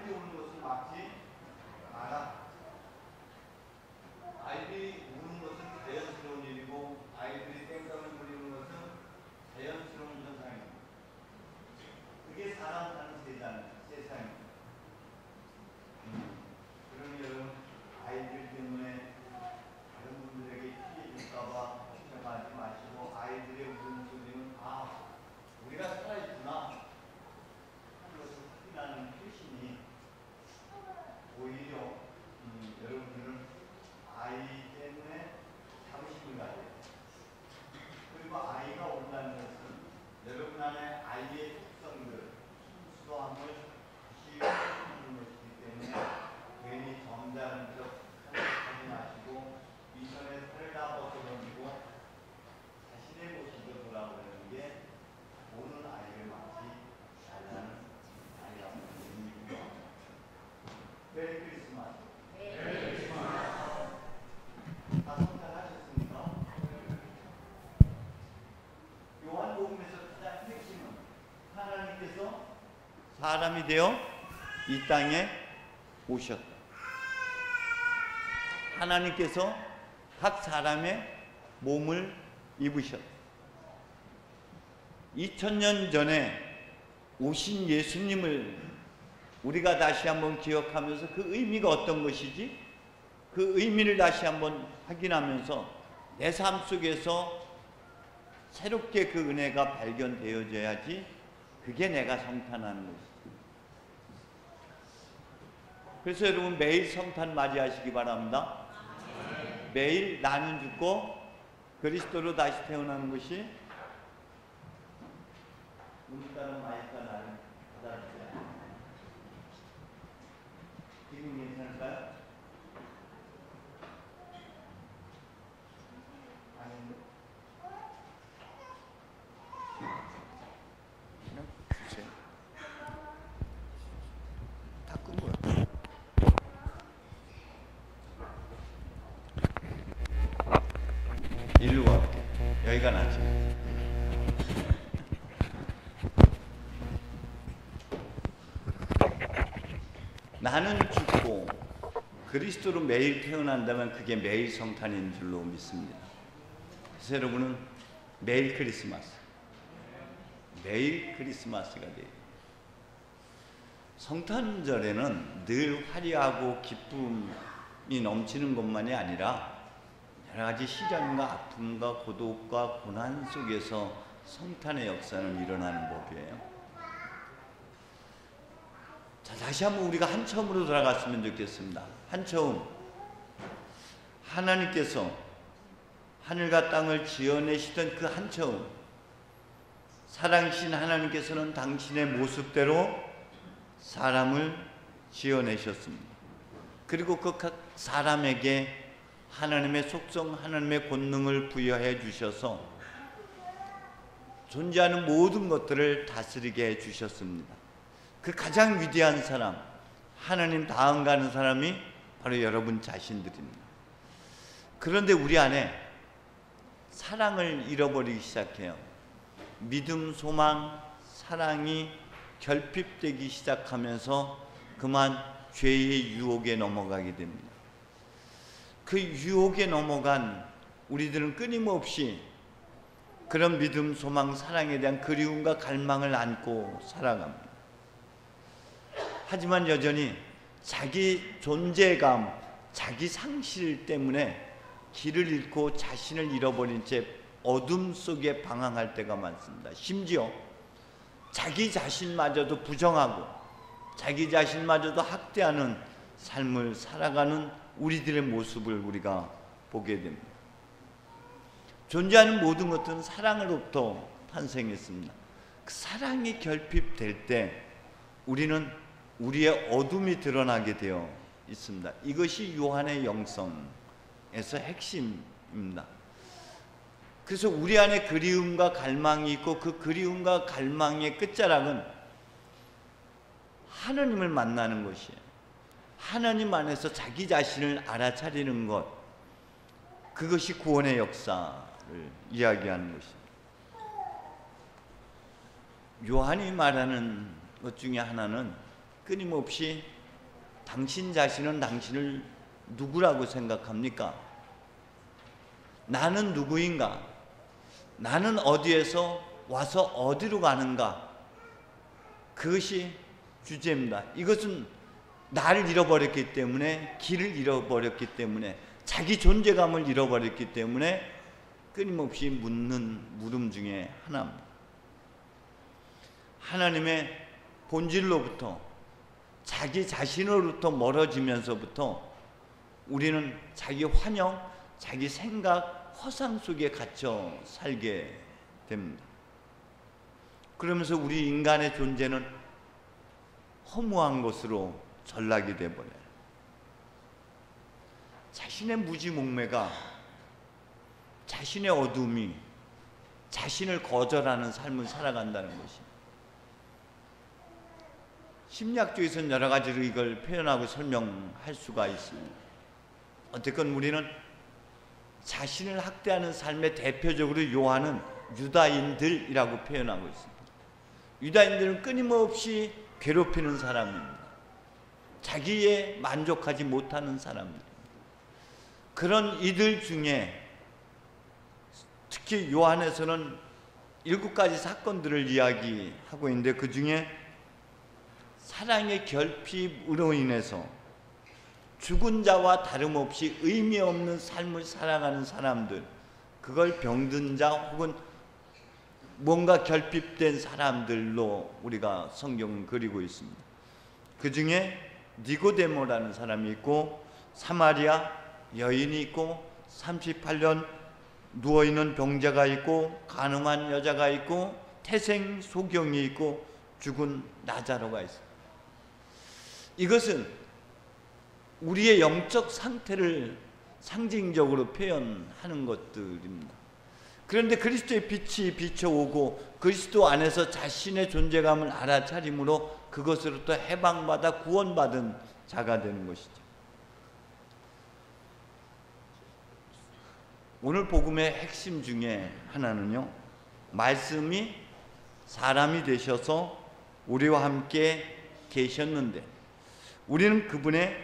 아이들이 우는 것을 막지 마라. 아이들이 우는 것은 자연스러운 일이고 아이들이 땡깡을 부리는 것은 자연스러운 현상입니다. 그게 사람 사는 세상입니다. 그러니 여러분, 아이들 때문에 다른 분들에게 피해 줄까봐 걱정하지 마시고 아이들의 울음소리는 우리가 살아있구나 하는 것을 확인하는 표시니 오히려 여러분들은 아이 때문에 자부심을 가져요. 그리고 아이가 온다는 것은 여러분 안에 아이의 특성들, 순수함을 키우는 것이기 때문에 괜히 점잖은 척 하지 마시고 이전에 살다 벗어던지고 자신의 모습을 돌아보는 게 오는 아이를 막지 말라는 아이라고 의미입니다. 메리 크리스마스. 메리 크리스마스. 다 성탄하셨습니까? 요한복음에서 가장 핵심은 하나님께서 사람이 되어 이 땅에 오셨다. 하나님께서 각 사람의 몸을 입으셨다. 2000년 전에 오신 예수님을 우리가 다시 한번 기억하면서 그 의미가 어떤 것이지? 그 의미를 다시 한번 확인하면서 내 삶 속에서 새롭게 그 은혜가 발견되어져야지 그게 내가 성탄하는 것이지. 그래서 여러분 매일 성탄 맞이하시기 바랍니다. 매일 나는 죽고 그리스도로 다시 태어나는 것이 오늘따라 마이크가 나를 받아주세요. 지금 괜찮을까요? 아닌데? 그냥 주세요. 다 끈 거야. 일로 와. 여기가 낫지. 나는 죽고 그리스도로 매일 태어난다면 그게 매일 성탄인 줄로 믿습니다. 그래서 여러분은 매일 크리스마스, 매일 크리스마스가 돼요. 성탄절에는 늘 화려하고 기쁨이 넘치는 것만이 아니라 여러 가지 시련과 아픔과 고독과 고난 속에서 성탄의 역사는 일어나는 법이에요. 자, 다시 한번 우리가 한처음으로 돌아갔으면 좋겠습니다. 한처음. 하나님께서 하늘과 땅을 지어내시던 그 한처음. 사랑신 하나님께서는 당신의 모습대로 사람을 지어내셨습니다. 그리고 그 각 사람에게 하나님의 속성, 하나님의 권능을 부여해 주셔서 존재하는 모든 것들을 다스리게 해 주셨습니다. 그 가장 위대한 사람, 하나님 다음 가는 사람이 바로 여러분 자신들입니다. 그런데 우리 안에 사랑을 잃어버리기 시작해요. 믿음, 소망, 사랑이 결핍되기 시작하면서 그만 죄의 유혹에 넘어가게 됩니다. 그 유혹에 넘어간 우리들은 끊임없이 그런 믿음, 소망, 사랑에 대한 그리움과 갈망을 안고 살아갑니다. 하지만 여전히 자기 존재감, 자기 상실 때문에 길을 잃고 자신을 잃어버린 채 어둠 속에 방황할 때가 많습니다. 심지어 자기 자신마저도 부정하고 자기 자신마저도 학대하는 삶을 살아가는 우리들의 모습을 우리가 보게 됩니다. 존재하는 모든 것들은 사랑으로부터 탄생했습니다. 그 사랑이 결핍될 때 우리는 우리의 어둠이 드러나게 되어 있습니다. 이것이 요한의 영성에서 핵심입니다. 그래서 우리 안에 그리움과 갈망이 있고 그 그리움과 갈망의 끝자락은 하나님을 만나는 것이에요. 하나님 안에서 자기 자신을 알아차리는 것, 그것이 구원의 역사를 이야기하는 것입니다. 요한이 말하는 것 중에 하나는 끊임없이 당신 자신은 당신을 누구라고 생각합니까? 나는 누구인가? 나는 어디에서 와서 어디로 가는가? 그것이 주제입니다. 이것은 나를 잃어버렸기 때문에, 길을 잃어버렸기 때문에, 자기 존재감을 잃어버렸기 때문에 끊임없이 묻는 물음 중에 하나입니다. 하나님의 본질로부터, 자기 자신으로부터 멀어지면서부터 우리는 자기 환영, 자기 생각, 허상 속에 갇혀 살게 됩니다. 그러면서 우리 인간의 존재는 허무한 것으로 전락이 되어버려요. 자신의 무지몽매가, 자신의 어둠이 자신을 거절하는 삶을 살아간다는 것입니다. 심리학적에서는 여러 가지로 이걸 표현하고 설명할 수가 있습니다. 어쨌건 우리는 자신을 학대하는 삶의 대표적으로 요한은 유다인들이라고 표현하고 있습니다. 유다인들은 끊임없이 괴롭히는 사람입니다. 자기에 만족하지 못하는 사람들. 그런 이들 중에 특히 요한에서는 7가지 사건들을 이야기하고 있는데, 그 중에 사랑의 결핍으로 인해서 죽은 자와 다름없이 의미 없는 삶을 살아가는 사람들, 그걸 병든 자 혹은 뭔가 결핍된 사람들로 우리가 성경을 그리고 있습니다. 그 중에 니고데모라는 사람이 있고, 사마리아 여인이 있고, 38년 누워있는 병자가 있고, 간음한 여자가 있고, 태생 소경이 있고, 죽은 나자로가 있습니다. 이것은 우리의 영적 상태를 상징적으로 표현하는 것들입니다. 그런데 그리스도의 빛이 비춰오고 그리스도 안에서 자신의 존재감을 알아차림으로 그것으로부터 해방받아 구원받은 자가 되는 것이죠. 오늘 복음의 핵심 중에 하나는요, 말씀이 사람이 되셔서 우리와 함께 계셨는데 우리는 그분의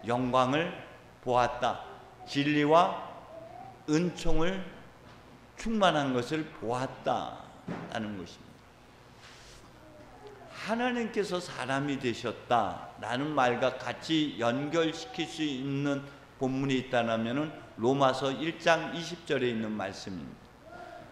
영광을 보았다. 진리와 은총을 충만한 것을 보았다라는 것입니다. 하나님께서 사람이 되셨다라는 말과 같이 연결시킬 수 있는 본문이 있다면 로마서 1장 20절에 있는 말씀입니다.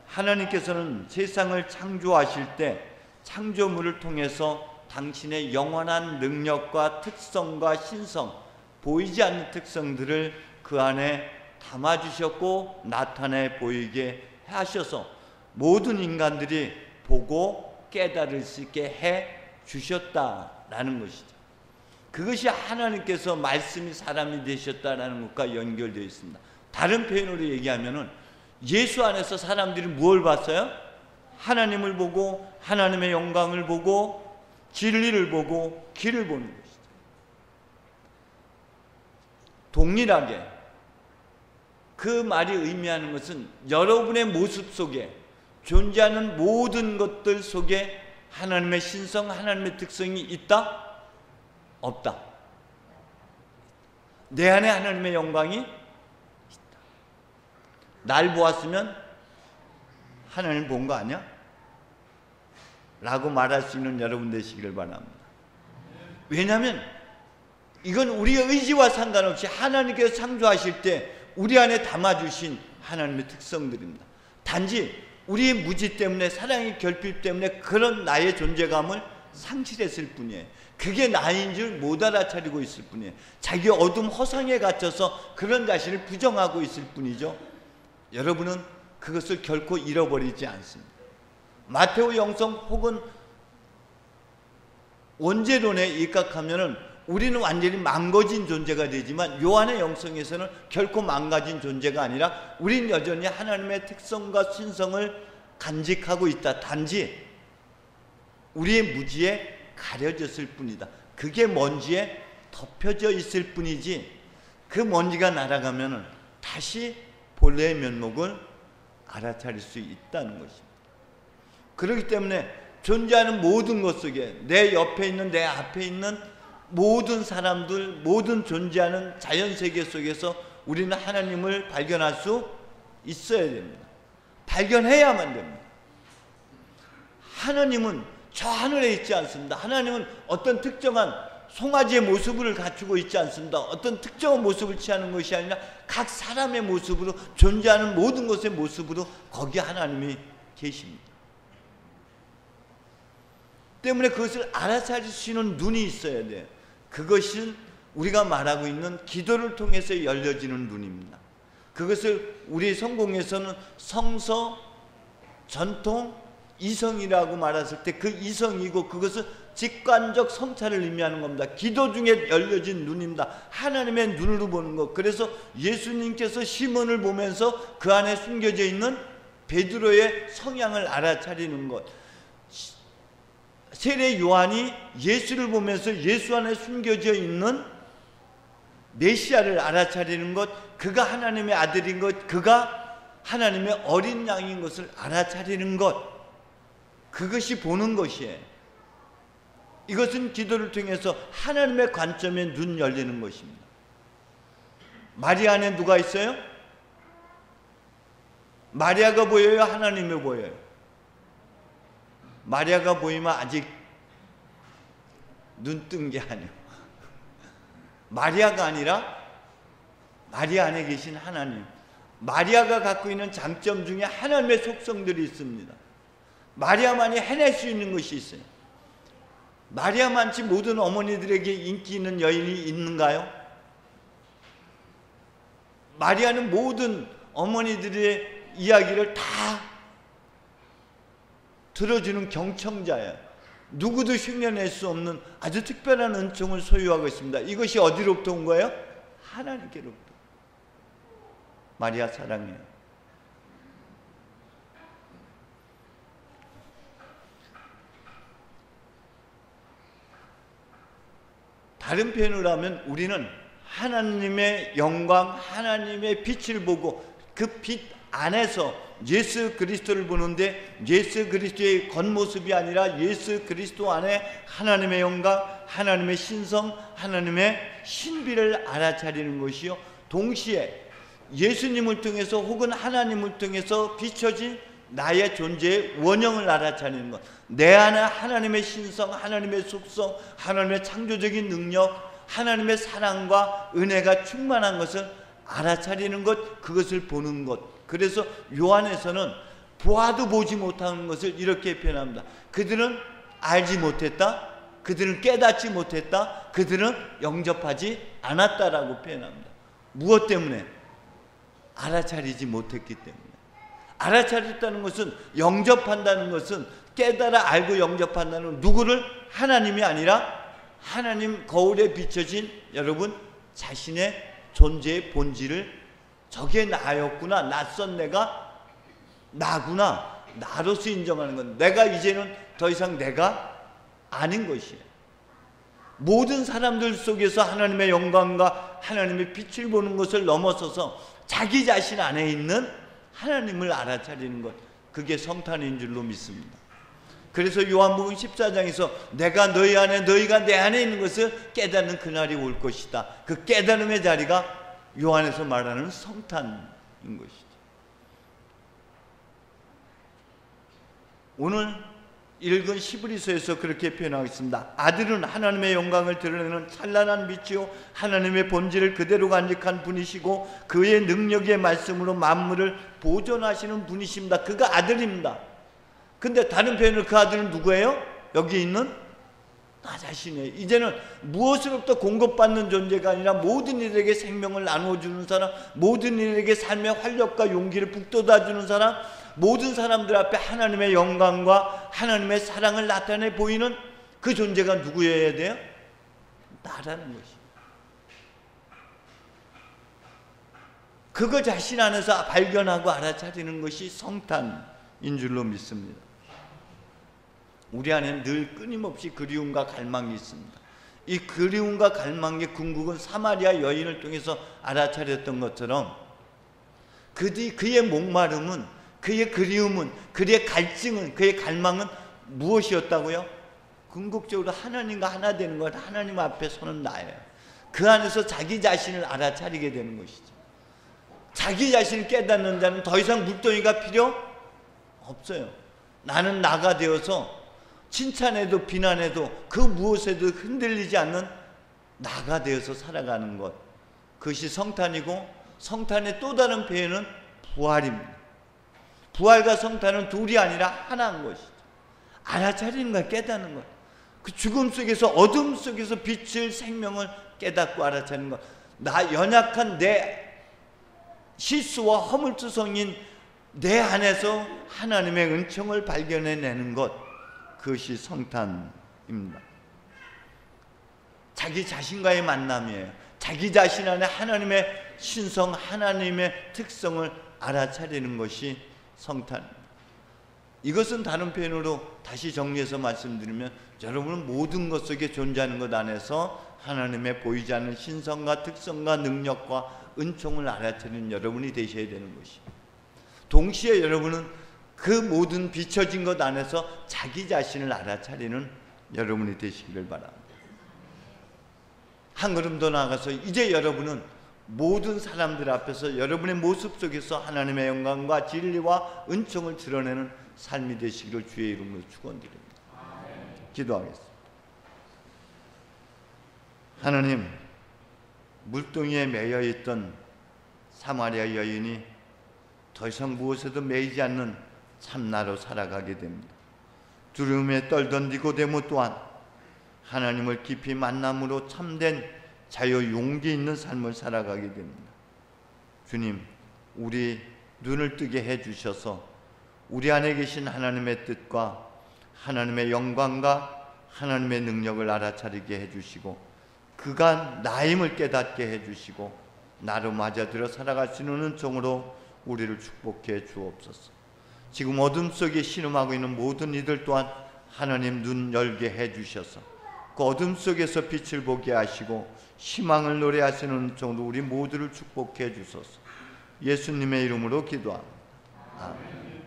하나님께서는 세상을 창조하실 때 창조물을 통해서 당신의 영원한 능력과 특성과 신성, 보이지 않는 특성들을 그 안에 담아주셨고 나타내 보이게 하셔서 모든 인간들이 보고 깨달을 수 있게 해 주셨다라는 것이죠. 그것이 하나님께서 말씀이 사람이 되셨다라는 것과 연결되어 있습니다. 다른 표현으로 얘기하면은 예수 안에서 사람들이 무엇을 봤어요? 하나님을 보고 하나님의 영광을 보고 진리를 보고 길을 보는 것이죠. 동일하게 그 말이 의미하는 것은 여러분의 모습 속에 존재하는 모든 것들 속에 하나님의 신성, 하나님의 특성이 있다? 없다. 내 안에 하나님의 영광이 있다. 날 보았으면 하나님 본 거 아니야? 라고 말할 수 있는 여러분 되시기를 바랍니다. 왜냐하면 이건 우리의 의지와 상관없이 하나님께서 창조하실 때 우리 안에 담아주신 하나님의 특성들입니다. 단지 우리의 무지 때문에, 사랑의 결핍 때문에 그런 나의 존재감을 상실했을 뿐이에요. 그게 나인 줄 못 알아차리고 있을 뿐이에요. 자기 어둠 허상에 갇혀서 그런 자신을 부정하고 있을 뿐이죠. 여러분은 그것을 결코 잃어버리지 않습니다. 마테오 영성 혹은 원죄론에 입각하면은 우리는 완전히 망가진 존재가 되지만 요한의 영성에서는 결코 망가진 존재가 아니라 우리는 여전히 하나님의 특성과 신성을 간직하고 있다. 단지 우리의 무지에 가려졌을 뿐이다. 그게 먼지에 덮여져 있을 뿐이지 그 먼지가 날아가면은 다시 본래의 면목을 알아차릴 수 있다는 것입니다. 그렇기 때문에 존재하는 모든 것 속에 내 옆에 있는, 내 앞에 있는 모든 사람들, 모든 존재하는 자연세계 속에서 우리는 하나님을 발견할 수 있어야 됩니다. 발견해야만 됩니다. 하나님은 저 하늘에 있지 않습니다. 하나님은 어떤 특정한 송아지의 모습을 갖추고 있지 않습니다. 어떤 특정한 모습을 취하는 것이 아니라 각 사람의 모습으로, 존재하는 모든 것의 모습으로 거기 하나님이 계십니다. 때문에 그것을 알아차릴 수 있는 눈이 있어야 돼요. 그것은 우리가 말하고 있는 기도를 통해서 열려지는 눈입니다. 그것을 우리 성공에서는 성서, 전통, 이성이라고 말했을 때 그 이성이고, 그것은 직관적 성찰을 의미하는 겁니다. 기도 중에 열려진 눈입니다. 하나님의 눈으로 보는 것. 그래서 예수님께서 시몬을 보면서 그 안에 숨겨져 있는 베드로의 성향을 알아차리는 것, 세례 요한이 예수를 보면서 예수 안에 숨겨져 있는 메시아를 알아차리는 것, 그가 하나님의 아들인 것, 그가 하나님의 어린 양인 것을 알아차리는 것, 그것이 보는 것이에요. 이것은 기도를 통해서 하나님의 관점에 눈 열리는 것입니다. 마리아 안에 누가 있어요? 마리아가 보여요? 하나님이 보여요? 마리아가 보이면 아직 눈 뜬 게 아니에요. 마리아가 아니라 마리아 안에 계신 하나님, 마리아가 갖고 있는 장점 중에 하나님의 속성들이 있습니다. 마리아만이 해낼 수 있는 것이 있어요. 마리아만치 모든 어머니들에게 인기 있는 여인이 있는가요? 마리아는 모든 어머니들의 이야기를 다 들어주는 경청자예요. 누구도 흉내낼 수 없는 아주 특별한 은총을 소유하고 있습니다. 이것이 어디로부터 온 거예요? 하나님께로부터. 마리아 사랑해요. 다른 표현으로 하면 우리는 하나님의 영광, 하나님의 빛을 보고 그 빛 안에서 예수 그리스도를 보는데, 예수 그리스도의 겉모습이 아니라 예수 그리스도 안에 하나님의 영광, 하나님의 신성, 하나님의 신비를 알아차리는 것이요, 동시에 예수님을 통해서 혹은 하나님을 통해서 비춰진 나의 존재의 원형을 알아차리는 것, 내 안에 하나님의 신성, 하나님의 속성, 하나님의 창조적인 능력, 하나님의 사랑과 은혜가 충만한 것을 알아차리는 것, 그것을 보는 것. 그래서 요한에서는 보아도 보지 못하는 것을 이렇게 표현합니다. 그들은 알지 못했다, 그들은 깨닫지 못했다, 그들은 영접하지 않았다라고 표현합니다. 무엇 때문에? 알아차리지 못했기 때문에. 알아차렸다는 것은, 영접한다는 것은, 깨달아 알고 영접한다는 건 누구를? 하나님이 아니라 하나님 거울에 비춰진 여러분 자신의 존재의 본질을, 저게 나였구나, 낯선 내가 나구나, 나로서 인정하는 건, 내가 이제는 더 이상 내가 아닌 것이에요. 모든 사람들 속에서 하나님의 영광과 하나님의 빛을 보는 것을 넘어서서 자기 자신 안에 있는 하나님을 알아차리는 것, 그게 성탄인 줄로 믿습니다. 그래서 요한복음 14장에서 내가 너희 안에, 너희가 내 안에 있는 것을 깨닫는 그날이 올 것이다. 그 깨달음의 자리가 요한에서 말하는 성탄인 것이죠. 오늘 읽은 히브리서에서 그렇게 표현하고 있습니다. 아들은 하나님의 영광을 드러내는 찬란한 빛이요 하나님의 본질을 그대로 간직한 분이시고 그의 능력의 말씀으로 만물을 보존하시는 분이십니다. 그가 아들입니다. 근데 다른 표현으로 그 아들은 누구예요? 여기 있는 나 자신이에요. 이제는 무엇으로부터 공급받는 존재가 아니라 모든 이들에게 생명을 나누어주는 사람, 모든 이들에게 삶의 활력과 용기를 북돋아주는 사람, 모든 사람들 앞에 하나님의 영광과 하나님의 사랑을 나타내 보이는 그 존재가 누구여야 돼요? 나라는 것입니다. 그거 자신 안에서 발견하고 알아차리는 것이 성탄인 줄로 믿습니다. 우리 안에는 늘 끊임없이 그리움과 갈망이 있습니다. 이 그리움과 갈망의 궁극은 사마리아 여인을 통해서 알아차렸던 것처럼 그의 목마름은, 그의 그리움은, 그의 갈증은, 그의 갈망은 무엇이었다고요? 궁극적으로 하나님과 하나 되는 것, 하나님 앞에 서는 나예요. 그 안에서 자기 자신을 알아차리게 되는 것이죠. 자기 자신을 깨닫는 자는 더 이상 물동이가 필요 없어요. 나는 나가 되어서 칭찬해도 비난해도 그 무엇에도 흔들리지 않는 나가 되어서 살아가는 것, 그것이 성탄이고, 성탄의 또 다른 표현은 부활입니다. 부활과 성탄은 둘이 아니라 하나인 것이죠. 알아차리는 것, 깨닫는 것, 그 죽음 속에서, 어둠 속에서 빛을, 생명을 깨닫고 알아차리는 것, 나 연약한 내 실수와 허물투성인 내 안에서 하나님의 은총을 발견해내는 것, 그것이 성탄입니다. 자기 자신과의 만남이에요. 자기 자신 안에 하나님의 신성, 하나님의 특성을 알아차리는 것이 성탄입니다. 이것은 다른 표현으로 다시 정리해서 말씀드리면, 여러분은 모든 것 속에 존재하는 것 안에서 하나님의 보이지 않는 신성과 특성과 능력과 은총을 알아차리는 여러분이 되셔야 되는 것입니다. 동시에 여러분은 그 모든 비춰진 것 안에서 자기 자신을 알아차리는 여러분이 되시기를 바랍니다. 한 걸음 더 나아가서 이제 여러분은 모든 사람들 앞에서 여러분의 모습 속에서 하나님의 영광과 진리와 은총을 드러내는 삶이 되시기를 주의 이름으로 축원드립니다. 기도하겠습니다. 하나님, 물동이에 매여 있던 사마리아 여인이 더 이상 무엇에도 매이지 않는 참나로 살아가게 됩니다. 두려움에 떨던 니고데모 또한 하나님을 깊이 만남으로 참된 자유, 용기 있는 삶을 살아가게 됩니다. 주님, 우리 눈을 뜨게 해주셔서 우리 안에 계신 하나님의 뜻과 하나님의 영광과 하나님의 능력을 알아차리게 해주시고, 그가 나임을 깨닫게 해주시고, 나로 맞아들여 살아갈 수 있는 은총으로 우리를 축복해 주옵소서. 지금 어둠 속에 신음하고 있는 모든 이들 또한 하나님 눈 열게 해주셔서 그 어둠 속에서 빛을 보게 하시고 희망을 노래하시는 은총으로 우리 모두를 축복해 주소서. 예수님의 이름으로 기도합니다. 아멘.